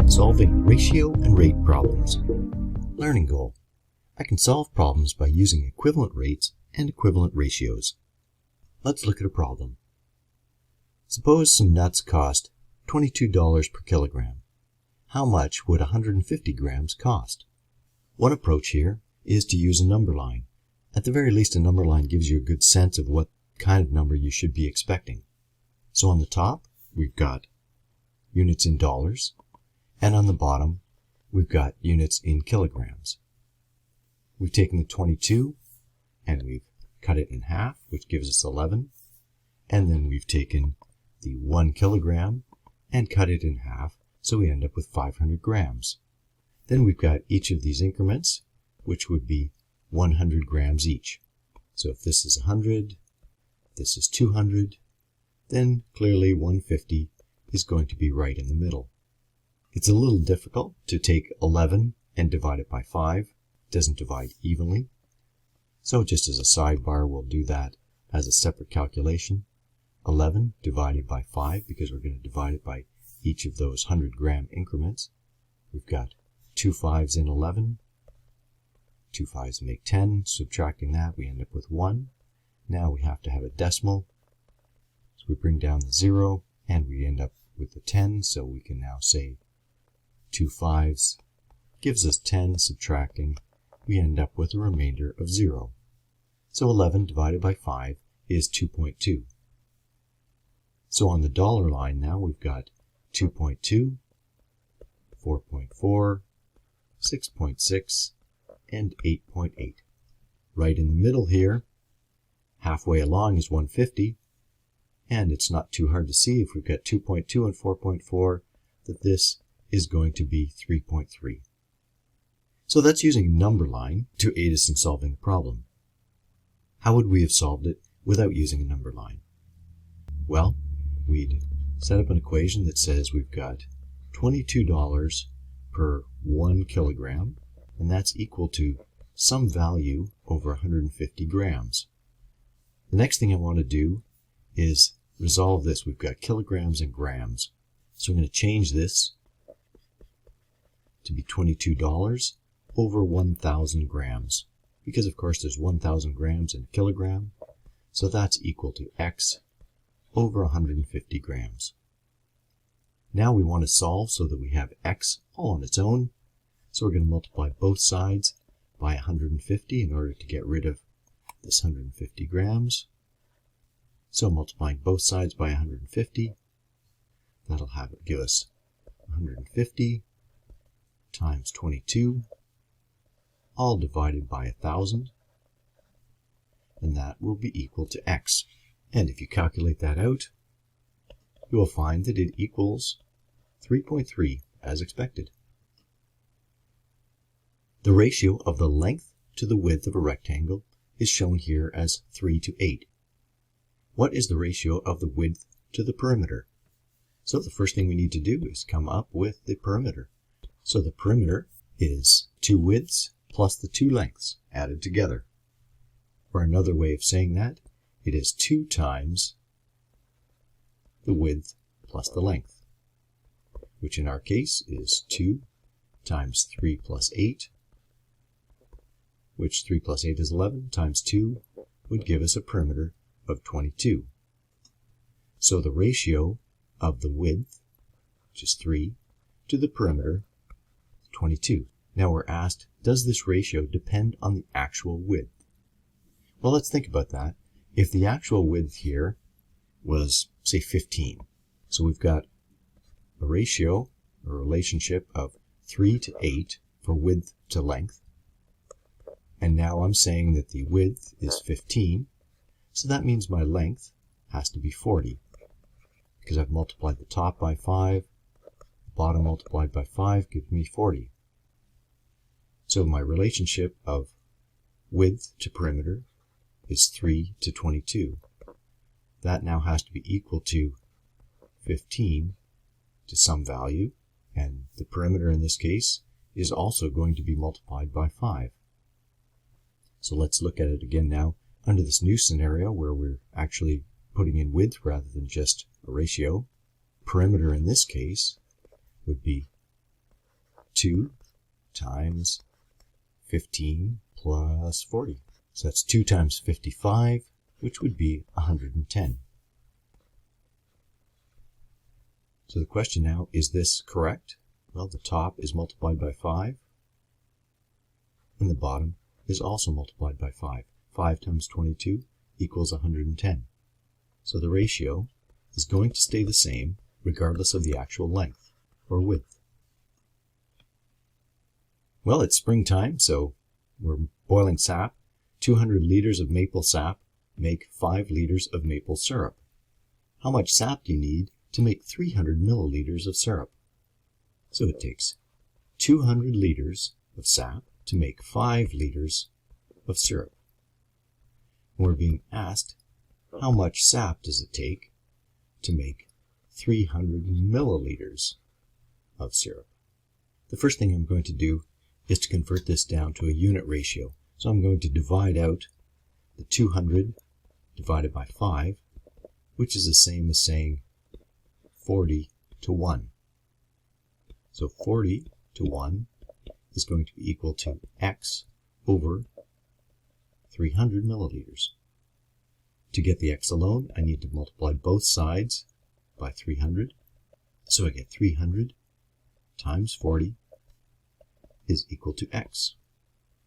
Solving ratio and rate problems. Learning goal. I can solve problems by using equivalent rates and equivalent ratios. Let's look at a problem. Suppose some nuts cost $22 per kilogram. How much would 150 grams cost? One approach here is to use a number line. At the very least, a number line gives you a good sense of what kind of number you should be expecting. So on the top, we've got units in dollars, and on the bottom, we've got units in kilograms. We've taken the 22 and we've cut it in half, which gives us 11. And then we've taken the 1 kilogram and cut it in half, so we end up with 500 grams. Then we've got each of these increments, which would be 100 grams each. So if this is 100, this is 200, then clearly 150 is going to be right in the middle. It's a little difficult to take 11 and divide it by 5. It doesn't divide evenly. So just as a sidebar, we'll do that as a separate calculation. 11 divided by 5, because we're going to divide it by each of those 100 gram increments. We've got 2 5s in 11. 2 5s make 10. Subtracting that, we end up with 1. Now we have to have a decimal. So we bring down the 0, and we end up with the 10. So we can now say 2 5s gives us 10. Subtracting, we end up with a remainder of 0. So 11 divided by 5 is 2.2. So on the dollar line now, we've got 2.2, 4.4, 6.6, and 8.8. Right in the middle here, halfway along is 150, and it's not too hard to see if we've got 2.2 and 4.4 that this is going to be 3.3. So that's using a number line to aid us in solving the problem. How would we have solved it without using a number line? Well, we'd set up an equation that says we've got $22 per 1 kilogram, and that's equal to some value over 150 grams. The next thing I want to do is resolve this. We've got kilograms and grams. So I'm going to change this to be $22 over 1,000 grams, because of course there's 1,000 grams in a kilogram, so that's equal to X over 150 grams. Now we want to solve so that we have X all on its own, so we're going to multiply both sides by 150 in order to get rid of this 150 grams. So multiplying both sides by 150, that'll give us 150 times 22, all divided by 1,000, and that will be equal to X. And if you calculate that out, you will find that it equals 3.3 as expected. The ratio of the length to the width of a rectangle is shown here as 3 to 8. What is the ratio of the width to the perimeter? So the first thing we need to do is come up with the perimeter. So the perimeter is 2 widths plus the 2 lengths added together. Or another way of saying that, it is 2 times the width plus the length, which in our case is 2 times 3 plus 8, which 3 plus 8 is 11, times 2 would give us a perimeter of 22. So the ratio of the width, which is 3, to the perimeter, 22. Now we're asked, does this ratio depend on the actual width? Well, let's think about that. If the actual width here was, say, 15, so we've got a ratio, a relationship of 3 to 8 for width to length, and now I'm saying that the width is 15, so that means my length has to be 40, because I've multiplied the top by 5, the bottom multiplied by 5 gives me 40. So my relationship of width to perimeter is 3 to 22. That now has to be equal to 15 to some value, and the perimeter in this case is also going to be multiplied by 5. So let's look at it again now under this new scenario where we're actually putting in width rather than just a ratio. Perimeter in this case would be 2 times 15 plus 40. So that's 2 times 55, which would be 110. So the question now, is this correct? Well, the top is multiplied by 5, and the bottom is also multiplied by 5. 5 times 22 equals 110. So the ratio is going to stay the same regardless of the actual length or width. Well, it's springtime, so we're boiling sap. 200 liters of maple sap make 5 liters of maple syrup. How much sap do you need to make 300 milliliters of syrup? So it takes 200 liters of sap to make 5 liters of syrup. We're being asked, how much sap does it take to make 300 milliliters of syrup? The first thing I'm going to do is to convert this down to a unit ratio. So I'm going to divide out the 200 divided by 5, which is the same as saying 40 to 1. So 40 to 1 is going to be equal to x over 300 milliliters. To get the x alone, I need to multiply both sides by 300. So I get 300 times 40 is equal to x.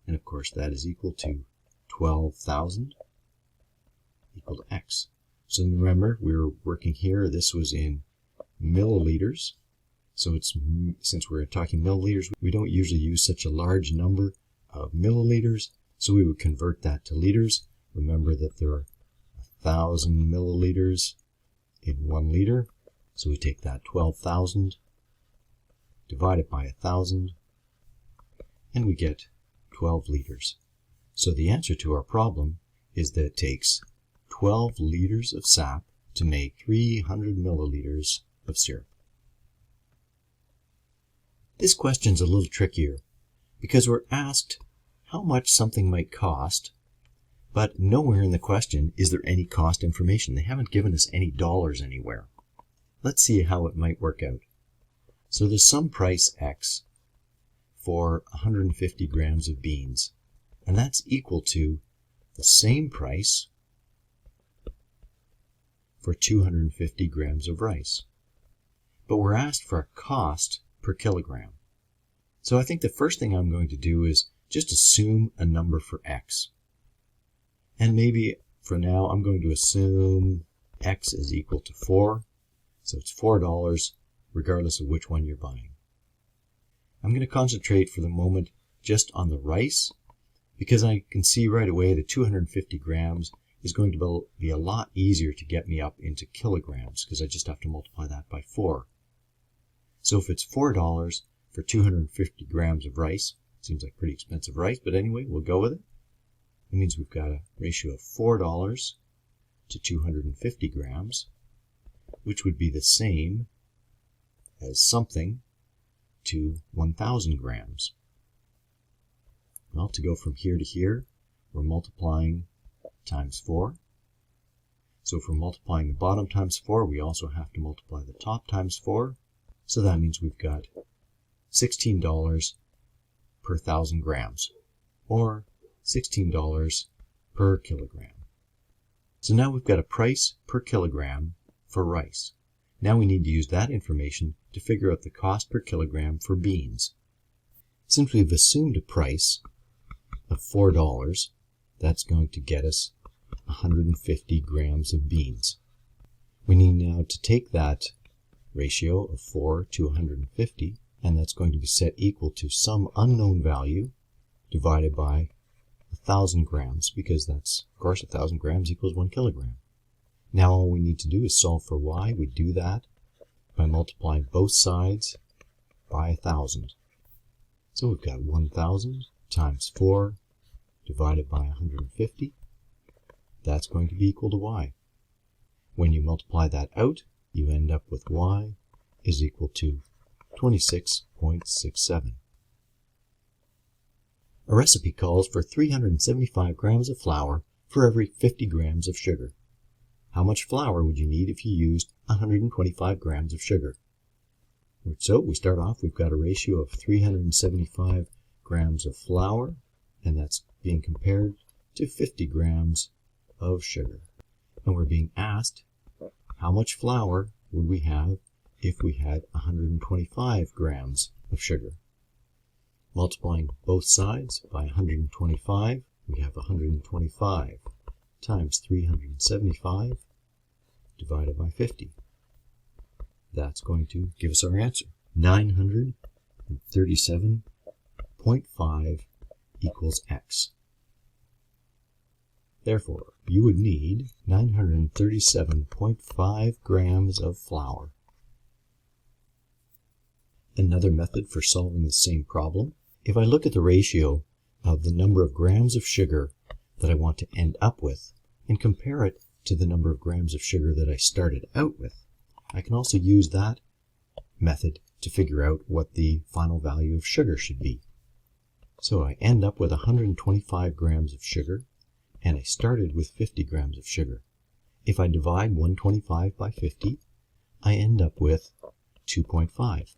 And of course that is equal to 12,000 equal to x. So remember, we were working here, this was in milliliters. So since we're talking milliliters, we don't usually use such a large number of milliliters, so we would convert that to liters. Remember that there are 1,000 milliliters in 1 liter, so we take that 12,000, divide it by 1,000, and we get 12 liters. So the answer to our problem is that it takes 12 liters of sap to make 300 milliliters of syrup. This question's a little trickier because we're asked how much something might cost, but nowhere in the question is there any cost information. They haven't given us any dollars anywhere. Let's see how it might work out. So there's some price X for 150 grams of beans, and that's equal to the same price for 250 grams of rice. But we're asked for a cost per kilogram. So I think the first thing I'm going to do is just assume a number for X. And maybe for now I'm going to assume X is equal to 4. So it's $4 regardless of which one you're buying. I'm going to concentrate for the moment just on the rice because I can see right away that 250 grams is going to be a lot easier to get me up into kilograms because I just have to multiply that by 4. So if it's $4 for 250 grams of rice, seems like pretty expensive rice, but anyway, we'll go with it. It means we've got a ratio of $4 to 250 grams, which would be the same as something to 1,000 grams. Well, to go from here to here, we're multiplying times 4. So if we're multiplying the bottom times 4, we also have to multiply the top times 4. So that means we've got $16 per 1,000 grams, or $16 per kilogram. So now we've got a price per kilogram for rice. Now we need to use that information to figure out the cost per kilogram for beans. Since we've assumed a price of $4, that's going to get us 150 grams of beans. We need now to take that ratio of 4 to 150, and that's going to be set equal to some unknown value divided by 1,000 grams, because that's, of course, 1,000 grams equals 1 kilogram. Now all we need to do is solve for y. We do that by multiplying both sides by 1,000. So we've got 1,000 times 4 divided by 150. That's going to be equal to y. When you multiply that out, you end up with y is equal to 26.67. A recipe calls for 375 grams of flour for every 50 grams of sugar. How much flour would you need if you used 125 grams of sugar? So we start off, we've got a ratio of 375 grams of flour, and that's being compared to 50 grams of sugar. And we're being asked how much flour would we have if we had 125 grams of sugar. Multiplying both sides by 125, we have 125 times 375 divided by 50. That's going to give us our answer. 937.5 equals X. Therefore, you would need 937.5 grams of flour. Another method for solving the same problem, if I look at the ratio of the number of grams of sugar that I want to end up with and compare it to the number of grams of sugar that I started out with, I can also use that method to figure out what the final value of sugar should be. So I end up with 125 grams of sugar, and I started with 50 grams of sugar. If I divide 125 by 50, I end up with 2.5.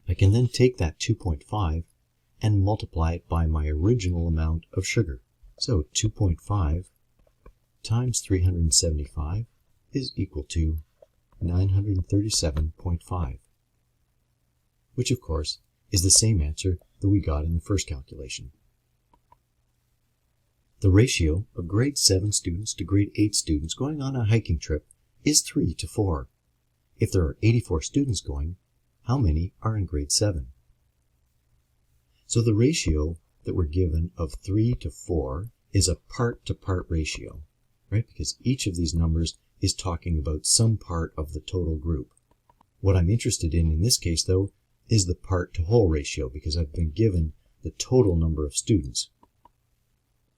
I can then take that 2.5 and multiply it by my original amount of sugar. So 2.5 times 375 is equal to 937.5, which of course is the same answer that we got in the first calculation. The ratio of grade 7 students to grade 8 students going on a hiking trip is 3 to 4. If there are 84 students going, how many are in grade 7? So the ratio that we're given of 3 to 4 is a part-to-part ratio, right? Because each of these numbers is talking about some part of the total group. What I'm interested in this case, though, is the part-to-whole ratio, because I've been given the total number of students.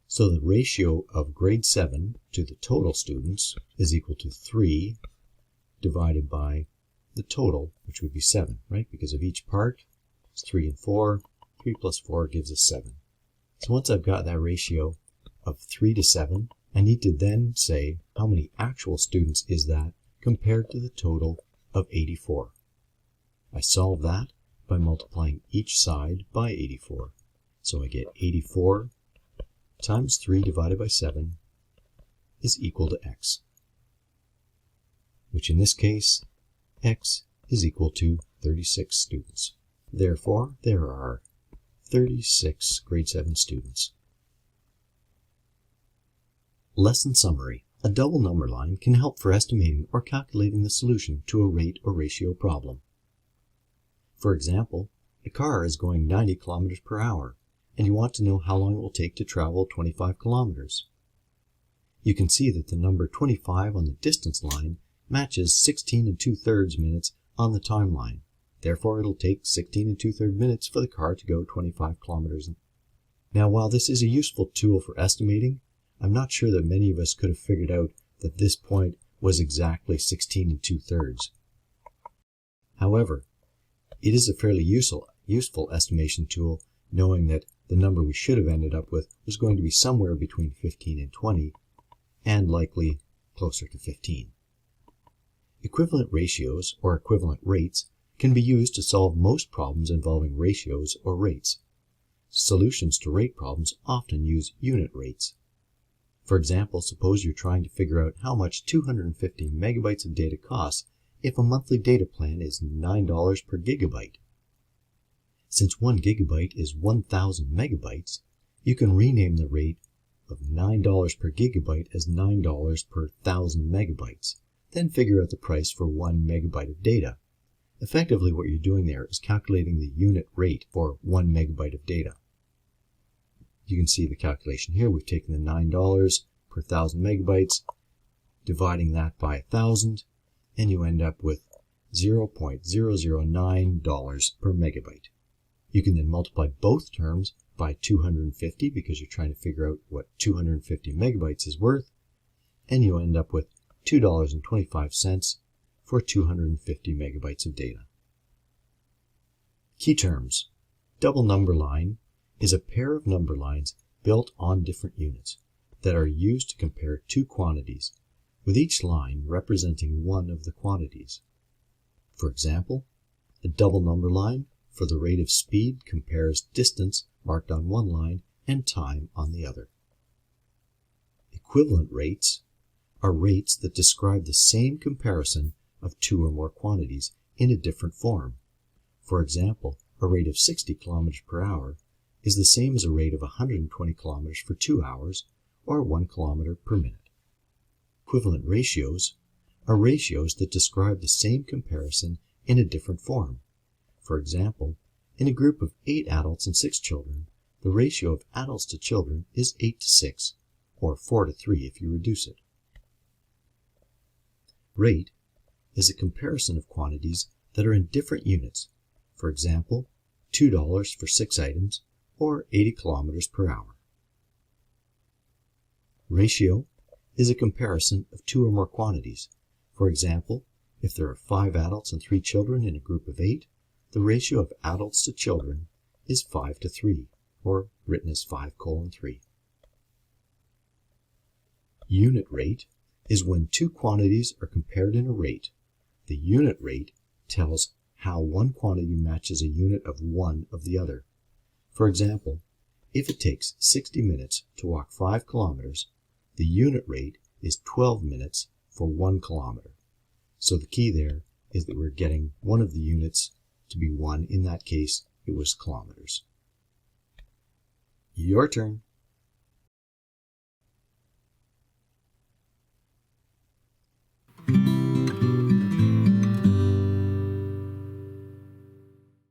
So the ratio of grade 7 to the total students is equal to 3 divided by the total, which would be 7, right? Because of each part, it's 3 and 4. 3 plus 4 gives us 7. So once I've got that ratio of 3 to 7, I need to then say how many actual students is that compared to the total of 84. I solve that by multiplying each side by 84. So I get 84 times 3 divided by 7 is equal to X, which in this case, X is equal to 36 students. Therefore, there are 36 grade 7 students. Lesson summary. A double number line can help for estimating or calculating the solution to a rate or ratio problem. For example, a car is going 90 kilometers per hour, and you want to know how long it will take to travel 25 kilometers. You can see that the number 25 on the distance line matches 16 2/3 minutes on the timeline. Therefore, it'll take 16 2/3 minutes for the car to go 25 kilometers. Now, while this is a useful tool for estimating, I'm not sure that many of us could have figured out that this point was exactly 16 2/3. However, it is a fairly useful estimation tool, knowing that the number we should have ended up with was going to be somewhere between 15 and 20, and likely closer to 15. Equivalent ratios, or equivalent rates, can be used to solve most problems involving ratios or rates. Solutions to rate problems often use unit rates. For example, suppose you're trying to figure out how much 250 megabytes of data costs if a monthly data plan is $9 per gigabyte. Since 1 gigabyte is 1,000 megabytes, you can rename the rate of $9 per gigabyte as $9 per 1,000 megabytes, then figure out the price for 1 megabyte of data. Effectively, what you're doing there is calculating the unit rate for 1 megabyte of data. You can see the calculation here. We've taken the $9 per 1,000 megabytes, dividing that by 1,000, and you end up with $0.009 per megabyte. You can then multiply both terms by 250 because you're trying to figure out what 250 megabytes is worth, and you end up with $2.25 for 250 megabytes of data. Key terms. Double number line is a pair of number lines built on different units that are used to compare two quantities, with each line representing one of the quantities. For example, A double number line for the rate of speed compares distance marked on one line and time on the other. Equivalent rates are rates that describe the same comparison of two or more quantities in a different form. For example, a rate of 60 km per hour is the same as a rate of 120 km for 2 hours, or 1 km per minute. Equivalent ratios are ratios that describe the same comparison in a different form. For example, in a group of 8 adults and 6 children, the ratio of adults to children is 8 to 6, or 4 to 3 if you reduce it. Rate is a comparison of quantities that are in different units. For example, $2 for 6 items, or 80 km per hour. Ratio is a comparison of 2 or more quantities. For example, if there are 5 adults and 3 children in a group of 8, the ratio of adults to children is 5 to 3, or written as 5:3. Unit rate is when two quantities are compared in a rate. The unit rate tells how one quantity matches a unit of one of the other. For example, if it takes 60 minutes to walk 5 kilometers, the unit rate is 12 minutes for 1 kilometer. So the key there is that we're getting one of the units to be 1. In that case, it was kilometers. Your turn.